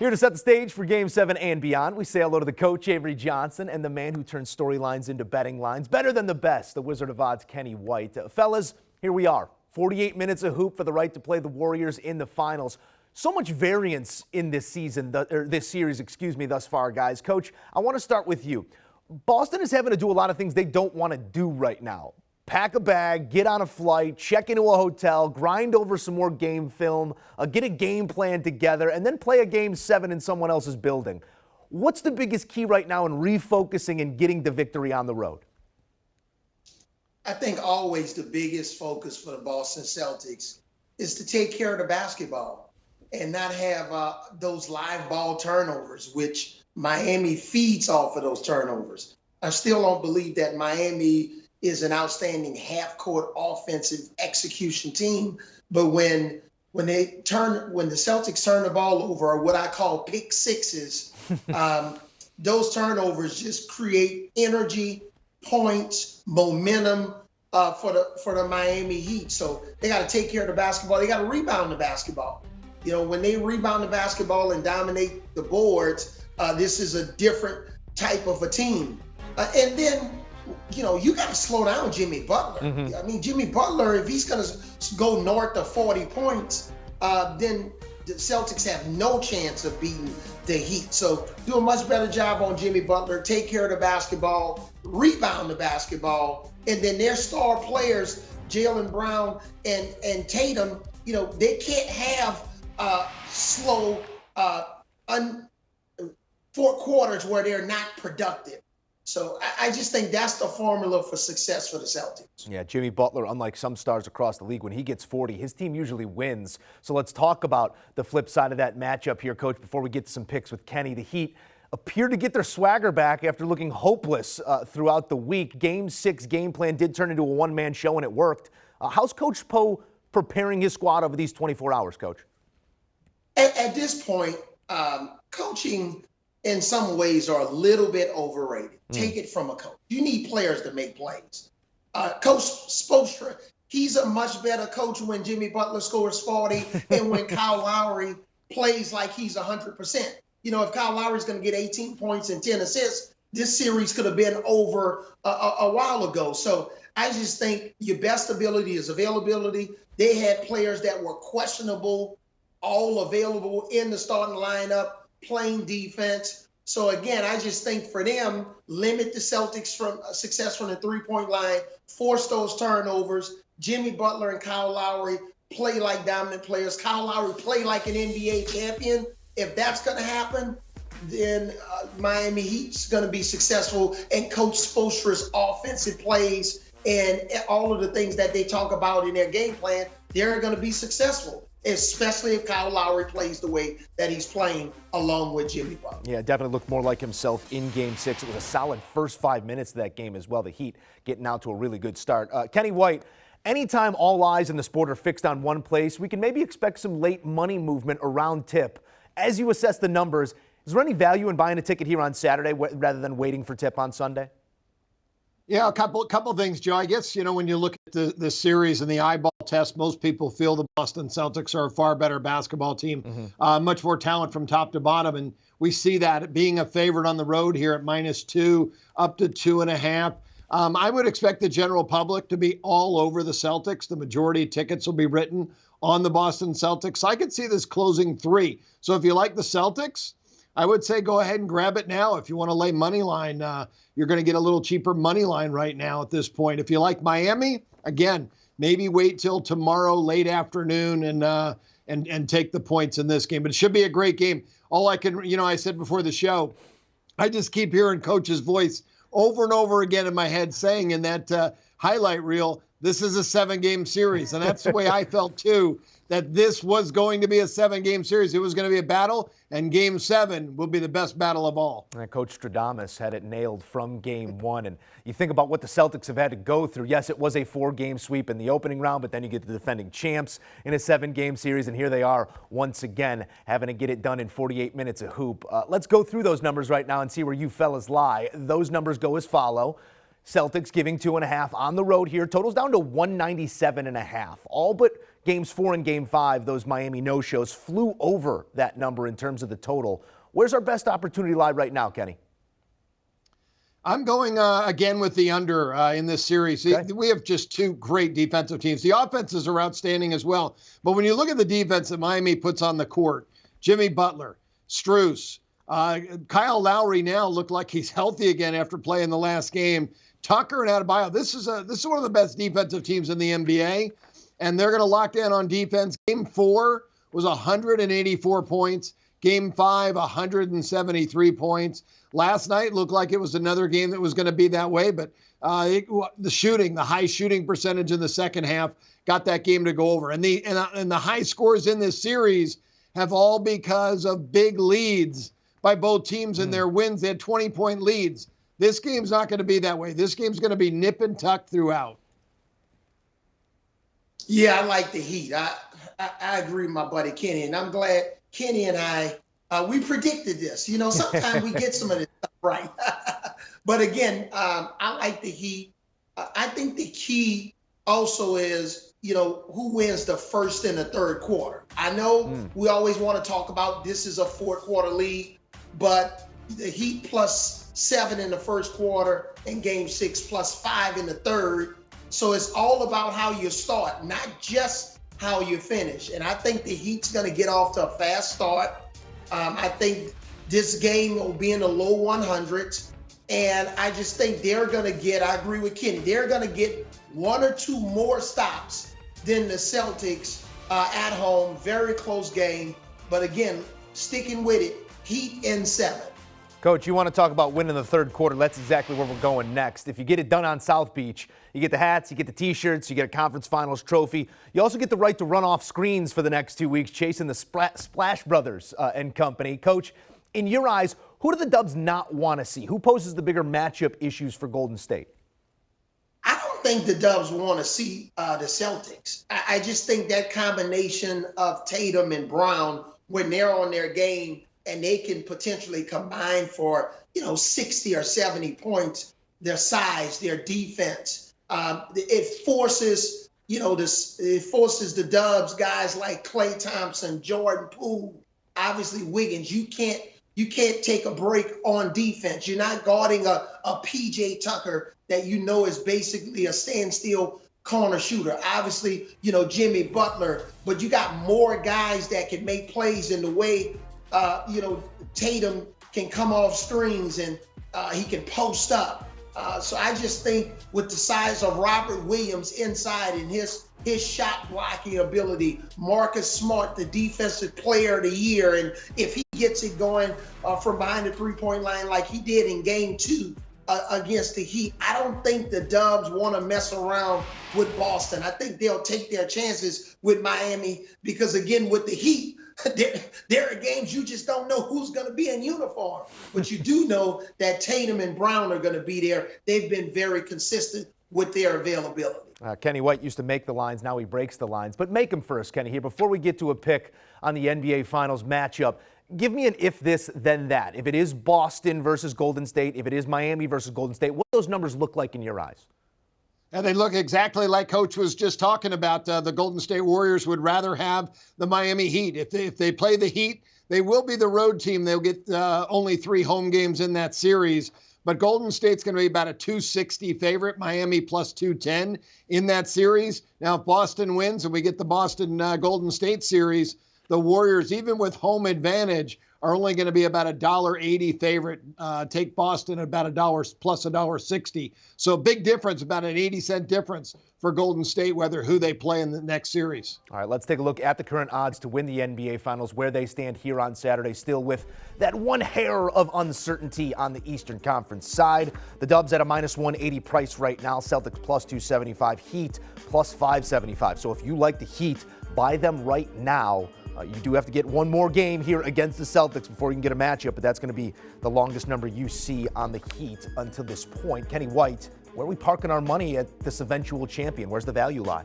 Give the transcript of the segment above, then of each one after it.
Here to set the stage for Game 7 and beyond, we say hello to the coach, Avery Johnson, and the man who turns storylines into betting lines. Better than the best, the Wizard of Odds, Kenny White. Fellas, here we are. 48 minutes of hoop for the right to play the Warriors in the finals. So much variance in this season, this series, thus far, guys. Coach, I want to start with you. Boston is having to do a lot of things they don't want to do right now. Pack a bag, get on a flight, check into a hotel, grind over some more game film, get a game plan together, and then play a Game 7 in someone else's building. What's the biggest key right now in refocusing and getting the victory on the road? I think always the biggest focus for the Boston Celtics is to take care of the basketball and not have those live ball turnovers, which Miami feeds off of those turnovers. I still don't believe that Miami is an outstanding half-court offensive execution team, but when the Celtics turn the ball over, or what I call pick sixes, those turnovers just create energy, points, momentum for the Miami Heat. So they got to take care of the basketball. They got to rebound the basketball. You know, when they rebound the basketball and dominate the boards, this is a different type of a team. And then, you know, you got to slow down Jimmy Butler. I mean, Jimmy Butler, if he's going to go north of 40 points, then the Celtics have no chance of beating the Heat. So do a much better job on Jimmy Butler, take care of the basketball, rebound the basketball, and then their star players, Jaylen Brown and Tatum, you know, they can't have slow 4 quarters where they're not productive. So I just think that's the formula for success for the Celtics. Yeah, Jimmy Butler, unlike some stars across the league, when he gets 40, his team usually wins. So let's talk about the flip side of that matchup here, Coach, before we get to some picks with Kenny. The Heat appear to get their swagger back after looking hopeless throughout the week. Game 6 game plan did turn into a one-man show, and it worked. How's Coach Poe preparing his squad over these 24 hours, Coach? At this point, coaching in some ways are a little bit overrated. Take it from a coach. You need players to make plays. Coach Spoelstra, he's a much better coach when Jimmy Butler scores 40 and when Kyle Lowry plays like he's 100%. You know, if Kyle Lowry's going to get 18 points and 10 assists, this series could have been over a while ago. So I just think your best ability is availability. They had players that were questionable, all available in the starting lineup, playing defense. So again, I just think for them, limit the Celtics from success from the three-point line, force those turnovers. Jimmy Butler and Kyle Lowry play like dominant players. Kyle Lowry play like an NBA champion. If that's going to happen, then Miami Heat's going to be successful. And Coach Spoelstra's offensive plays and all of the things that they talk about in their game plan, they're going to be successful, especially if Kyle Lowry plays the way that he's playing along with Jimmy Butler. Yeah, definitely looked more like himself in Game 6. It was a solid first 5 minutes of that game as well. The Heat getting out to a really good start. Kenny White, anytime all eyes in the sport are fixed on one place, we can maybe expect some late money movement around tip. As you assess the numbers, is there any value in buying a ticket here on Saturday rather than waiting for tip on Sunday? Yeah, a couple things, Joe. I guess, you know, when you look at the series and the eyeball test, most people feel the Boston Celtics are a far better basketball team, much more talent from top to bottom. And we see that being a favorite on the road here at -2, up to 2.5. I would expect the general public to be all over the Celtics. The majority of tickets will be written on the Boston Celtics. I could see this closing 3. So if you like the Celtics, I would say go ahead and grab it now. If you want to lay money line, you're going to get a little cheaper money line right now at this point. If you like Miami, again, maybe wait till tomorrow late afternoon and take the points in this game. But it should be a great game. All I can, you know, I said before the show, I just keep hearing Coach's voice over and over again in my head saying in that highlight reel, this is a 7-game series. And that's the way I felt too, that this was going to be a 7-game series. It was going to be a battle, and Game 7 will be the best battle of all. And Coach Stradamus had it nailed from Game 1. And you think about what the Celtics have had to go through. Yes, it was a 4-game sweep in the opening round, but then you get the defending champs in a 7-game series, and here they are once again having to get it done in 48 minutes of hoop. Let's go through those numbers right now and see where you fellas lie. Those numbers go as follow. Celtics giving 2.5 on the road here. Totals down to 197.5. All but Games 4 and Game 5, those Miami no-shows flew over that number in terms of the total. Where's our best opportunity lie right now, Kenny? I'm going again with the under in this series. Okay. We have just two great defensive teams. The offenses are outstanding as well. But when you look at the defense that Miami puts on the court, Jimmy Butler, Strus, Kyle Lowry now looked like he's healthy again after playing the last game. Tucker and Adebayo. This is one of the best defensive teams in the NBA, and they're going to lock down on defense. Game 4 was 184 points. Game 5, 173 points. Last night looked like it was another game that was going to be that way, but the high shooting percentage in the second half got that game to go over. And the high scores in this series have all because of big leads by both teams in their wins. They had 20-point leads. This game's not going to be that way. This game's going to be nip and tuck throughout. Yeah, I like the Heat. I agree with my buddy Kenny, and I'm glad Kenny and I, we predicted this. You know, sometimes we get some of this stuff right. But again, I like the Heat. I think the key also is, you know, who wins the first and the third quarter. I know we always want to talk about this is a fourth-quarter lead, but the Heat +7 in the first quarter and Game 6 +5 in the third. So it's all about how you start, not just how you finish. And I think the Heat's going to get off to a fast start. I think this game will be in the low 100s. And I just think they're going to get, I agree with Kenny, they're going to get 1 or 2 more stops than the Celtics at home. Very close game. But again, sticking with it, Heat in 7. Coach, you want to talk about winning the third quarter. That's exactly where we're going next. If you get it done on South Beach, you get the hats, you get the T-shirts, you get a conference finals trophy. You also get the right to run off screens for the next 2 weeks, chasing the Splash Brothers and company. Coach, in your eyes, who do the Dubs not want to see? Who poses the bigger matchup issues for Golden State? I don't think the Dubs want to see the Celtics. I just think that combination of Tatum and Brown, when they're on their game, and they can potentially combine for, 60 or 70 points, their size, their defense. It forces, it forces the Dubs, guys like Klay Thompson, Jordan Poole, obviously Wiggins. You can't take a break on defense. You're not guarding a PJ Tucker that is basically a standstill corner shooter. Obviously, Jimmy Butler, but you got more guys that can make plays in the way Tatum can come off screens and he can post up. So I just think with the size of Robert Williams inside and his shot blocking ability, Marcus Smart, the defensive player of the year, and if he gets it going from behind the three-point line like he did in Game 2 against the Heat, I don't think the Dubs want to mess around with Boston. I think they'll take their chances with Miami because, again, with the Heat, there are games you just don't know who's going to be in uniform. But you do know that Tatum and Brown are going to be there. They've been very consistent with their availability. Kenny White used to make the lines. Now he breaks the lines. But make them first, Kenny, here. Before we get to a pick on the NBA Finals matchup, give me an if this, then that. If it is Boston versus Golden State, if it is Miami versus Golden State, what do those numbers look like in your eyes? And they look exactly like Coach was just talking about. The Golden State Warriors would rather have the Miami Heat. If they play the Heat, they will be the road team. They'll get only 3 home games in that series. But Golden State's going to be about a 260 favorite, Miami plus 210 in that series. Now, if Boston wins and we get the Boston Golden State series, the Warriors, even with home advantage, are only going to be about $1.80 favorite. Take Boston at about $1 plus $1.60. So a big difference, about an 80-cent difference for Golden State, who they play in the next series. All right, let's take a look at the current odds to win the NBA Finals, where they stand here on Saturday, still with that one hair of uncertainty on the Eastern Conference side. The Dubs at a -180 price right now. Celtics plus 275, Heat plus 575. So if you like the Heat, buy them right now. You do have to get one more game here against the Celtics before you can get a matchup, but that's going to be the longest number you see on the Heat until this point. Kenny White, where are we parking our money at this eventual champion? Where's the value lie?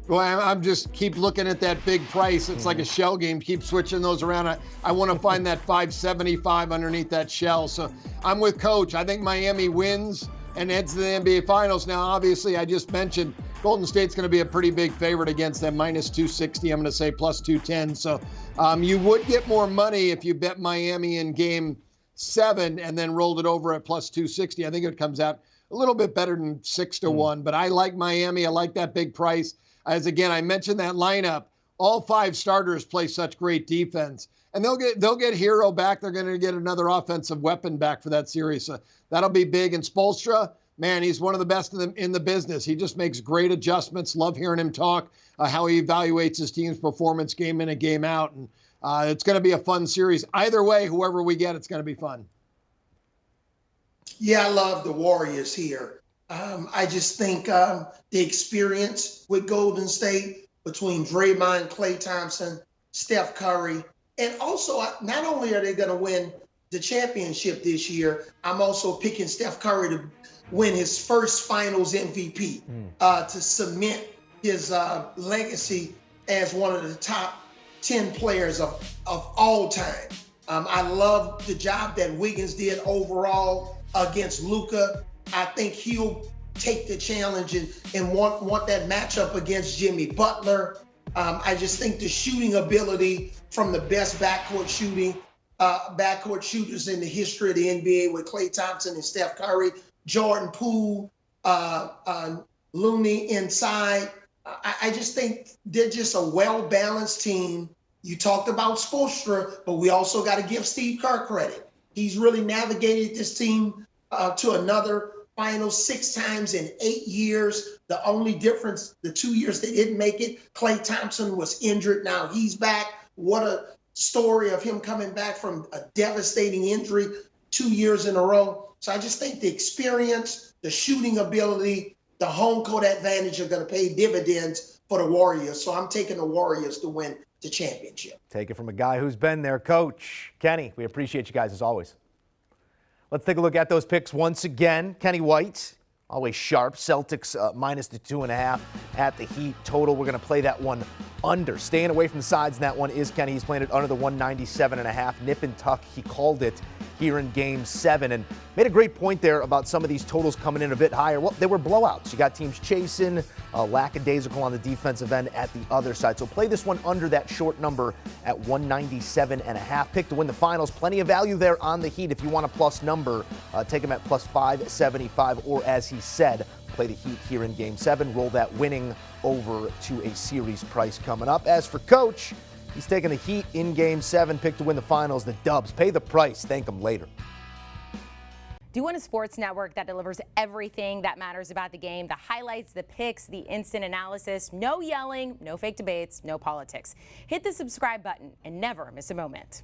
Well, I'm just keep looking at that big price. It's like a shell game. Keep switching those around. I want to find that 575 underneath that shell. So I'm with Coach. I think Miami wins and heads to the NBA Finals. Now, obviously, I just mentioned Golden State's going to be a pretty big favorite against them, minus 260. I'm going to say plus 210. So you would get more money if you bet Miami in game 7 and then rolled it over at plus 260. I think it comes out a little bit better than 6-1, but I like Miami. I like that big price. As again, I mentioned that lineup, all 5 starters play such great defense, and they'll get Hero back. They're going to get another offensive weapon back for that series. So that'll be big. And Spoelstra, man, he's one of the best in the business. He just makes great adjustments. Love hearing him talk, how he evaluates his team's performance game in and game out. And it's going to be a fun series. Either way, whoever we get, it's going to be fun. Yeah, I love the Warriors here. I just think the experience with Golden State between Draymond, Klay Thompson, Steph Curry, and also not only are they going to win the championship this year, I'm also picking Steph Curry to win his first Finals MVP to cement his legacy as one of the top 10 players of all time. I love the job that Wiggins did overall against Luka. I think he'll take the challenge and want that matchup against Jimmy Butler. I just think the shooting ability from the best backcourt shooters in the history of the NBA with Klay Thompson and Steph Curry, Jordan Poole, Looney inside. I just think they're just a well-balanced team. You talked about Spoelstra, but we also got to give Steve Kerr credit. He's really navigated this team to another final 6 times in 8 years. The only difference, the 2 years they didn't make it, Klay Thompson was injured. Now he's back. What a story of him coming back from a devastating injury 2 years in a row. So I just think the experience, the shooting ability, the home court advantage are going to pay dividends for the Warriors. So I'm taking the Warriors to win the championship. Take it from a guy who's been there, Coach Kenny. We appreciate you guys as always. Let's take a look at those picks once again. Kenny White, always sharp. Celtics minus the 2.5 at the Heat total. We're going to play that one under. Staying away from the sides in that one is Kenny. He's playing it under the 197.5. Nip and tuck. He called it here in Game 7 and made a great point there about some of these totals coming in a bit higher. Well, they were blowouts. You got teams chasing, lackadaisical on the defensive end at the other side. So play this one under that short number at 197.5. Pick to win the finals. Plenty of value there on the Heat. If you want a plus number, take them at plus 575, or as he said, play the Heat here in Game 7. Roll that winning over to a series price coming up. As for Coach, he's taking the Heat in Game 7. Pick to win the finals. The Dubs. Pay the price. Thank them later. Do you want a sports network that delivers everything that matters about the game? The highlights, the picks, the instant analysis, no yelling, no fake debates, no politics. Hit the subscribe button and never miss a moment.